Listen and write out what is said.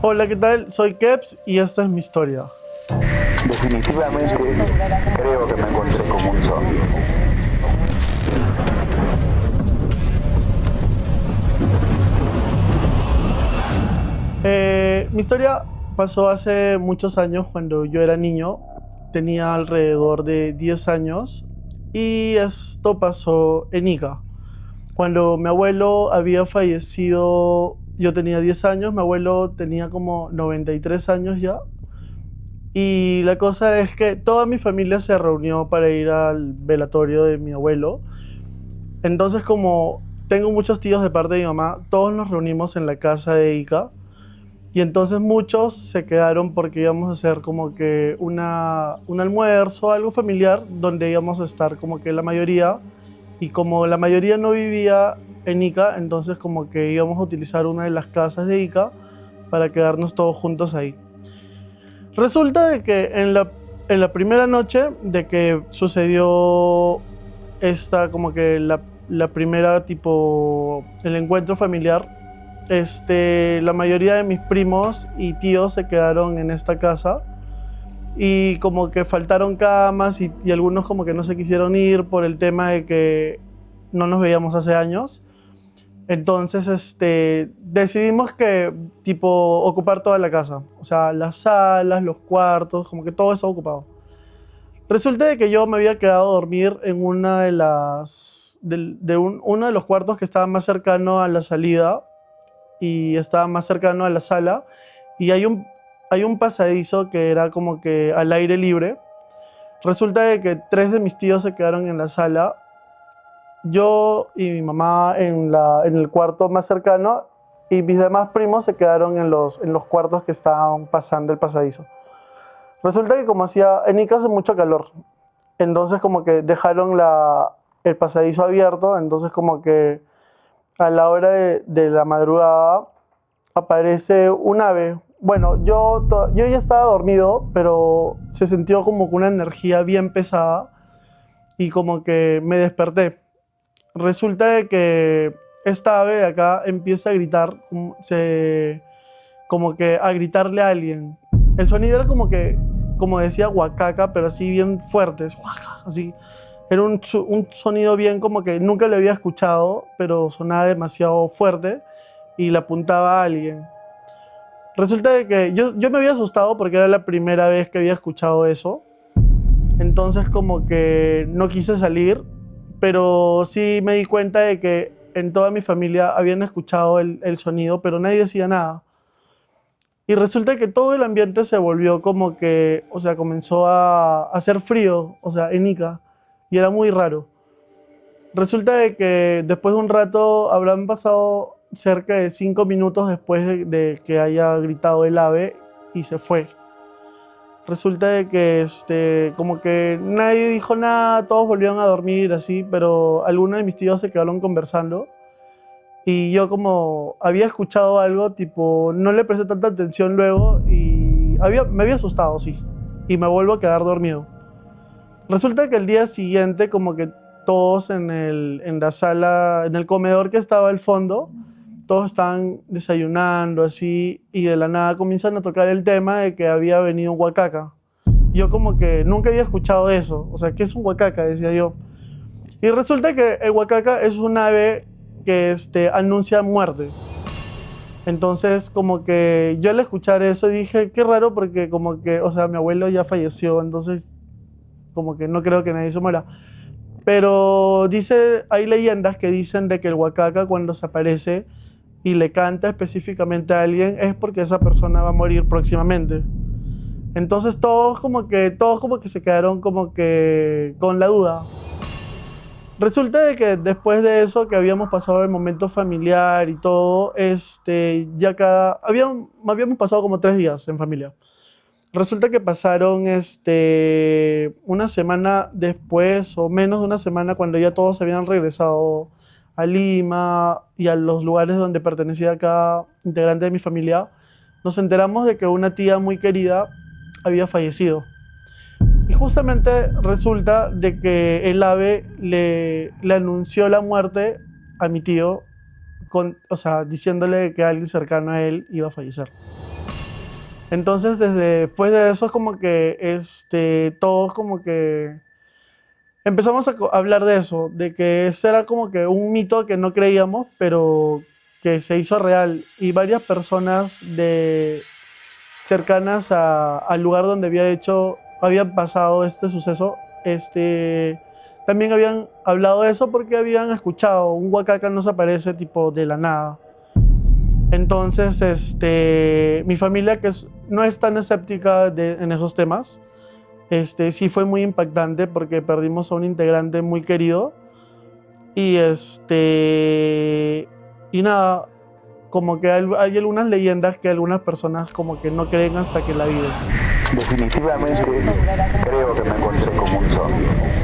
Hola, ¿qué tal? Soy Keps y esta es mi historia. Definitivamente creo que me encontré con un zombie. Mi historia pasó hace muchos años cuando yo era niño. Tenía alrededor de 10 años y esto pasó en Ica. Cuando mi abuelo había fallecido, yo tenía 10 años, mi abuelo tenía como 93 años ya. Y la cosa es que toda mi familia se reunió para ir al velatorio de mi abuelo. Entonces, como tengo muchos tíos de parte de mi mamá, todos nos reunimos en la casa de Ica. Y entonces muchos se quedaron porque íbamos a hacer como que un almuerzo, algo familiar, donde íbamos a estar como que la mayoría. Y como la mayoría no vivía en Ica, entonces como que íbamos a utilizar una de las casas de Ica para quedarnos todos juntos ahí. Resulta de que en la primera noche de que sucedió esta como que la primera tipo el encuentro familiar, la mayoría de mis primos y tíos se quedaron en esta casa y como que faltaron camas y algunos como que no se quisieron ir por el tema de que no nos veíamos hace años. Entonces, decidimos que, tipo, ocupar toda la casa. O sea, las salas, los cuartos, como que todo estaba ocupado. Resulta de que yo me había quedado a dormir en una de las, uno de los cuartos que estaba más cercano a la salida y estaba más cercano a la sala. Y hay un pasadizo que era como que al aire libre. Resulta de que tres de mis tíos se quedaron en la sala, yo y mi mamá en el cuarto más cercano y mis demás primos se quedaron en los cuartos que estaban pasando el pasadizo. Resulta que como hacía, en Ica hace mucho calor, entonces como que dejaron el pasadizo abierto, entonces como que a la hora de la madrugada aparece un ave. Bueno, yo ya estaba dormido, pero se sintió como que una energía bien pesada y como que me desperté. Resulta de que esta ave de acá empieza a gritar, como que a gritarle a alguien. El sonido era como que, como decía huacaca, pero así bien fuerte, así. Era un sonido bien como que nunca lo había escuchado, pero sonaba demasiado fuerte y le apuntaba a alguien. Resulta de que yo me había asustado porque era la primera vez que había escuchado eso. Entonces como que no quise salir, pero sí me di cuenta de que en toda mi familia habían escuchado el sonido, pero nadie decía nada. Y resulta que todo el ambiente se volvió como que, o sea, comenzó a hacer frío, o sea, en Ica, y era muy raro. Resulta de que después de un rato, habrán pasado cerca de 5 minutos después de que haya gritado el ave y se fue. Resulta de que como que nadie dijo nada, todos volvieron a dormir así, pero algunos de mis tíos se quedaron conversando y yo como había escuchado algo, tipo, no le presté tanta atención luego y me había asustado, sí, y me vuelvo a quedar dormido. Resulta que el día siguiente como que todos en la sala, en el comedor que estaba al fondo, todos estaban desayunando así y de la nada comienzan a tocar el tema de que había venido un huacaca. Yo como que nunca había escuchado eso, o sea, ¿qué es un huacaca? Decía yo. Y resulta que el huacaca es un ave que anuncia muerte. Entonces como que yo al escuchar eso dije, qué raro porque como que, o sea, mi abuelo ya falleció, entonces como que no creo que nadie se muera. Pero hay leyendas que dicen de que el huacaca cuando se aparece y le canta específicamente a alguien es porque esa persona va a morir próximamente. Entonces todos como que se quedaron como que con la duda. Resulta de que después de eso que habíamos pasado el momento familiar y todo, habíamos pasado como 3 días en familia. Resulta que pasaron una semana después o menos de una semana cuando ya todos habían regresado a Lima y a los lugares donde pertenecía cada integrante de mi familia, nos enteramos de que una tía muy querida había fallecido. Y justamente resulta de que el ave le anunció la muerte a mi tío, o sea, diciéndole que alguien cercano a él iba a fallecer. Entonces, desde después de eso, es como que todos como que empezamos a hablar de eso, de que ese era como que un mito que no creíamos, pero que se hizo real. Y varias personas cercanas al lugar donde habían pasado este suceso, también habían hablado de eso porque habían escuchado, un huacaca no se aparece tipo de la nada. Entonces, mi familia, no es tan escéptica en esos temas, sí fue muy impactante porque perdimos a un integrante muy querido y y nada, como que hay algunas leyendas que algunas personas como que no creen hasta que la viven. Definitivamente creo que me encontré con un zombie.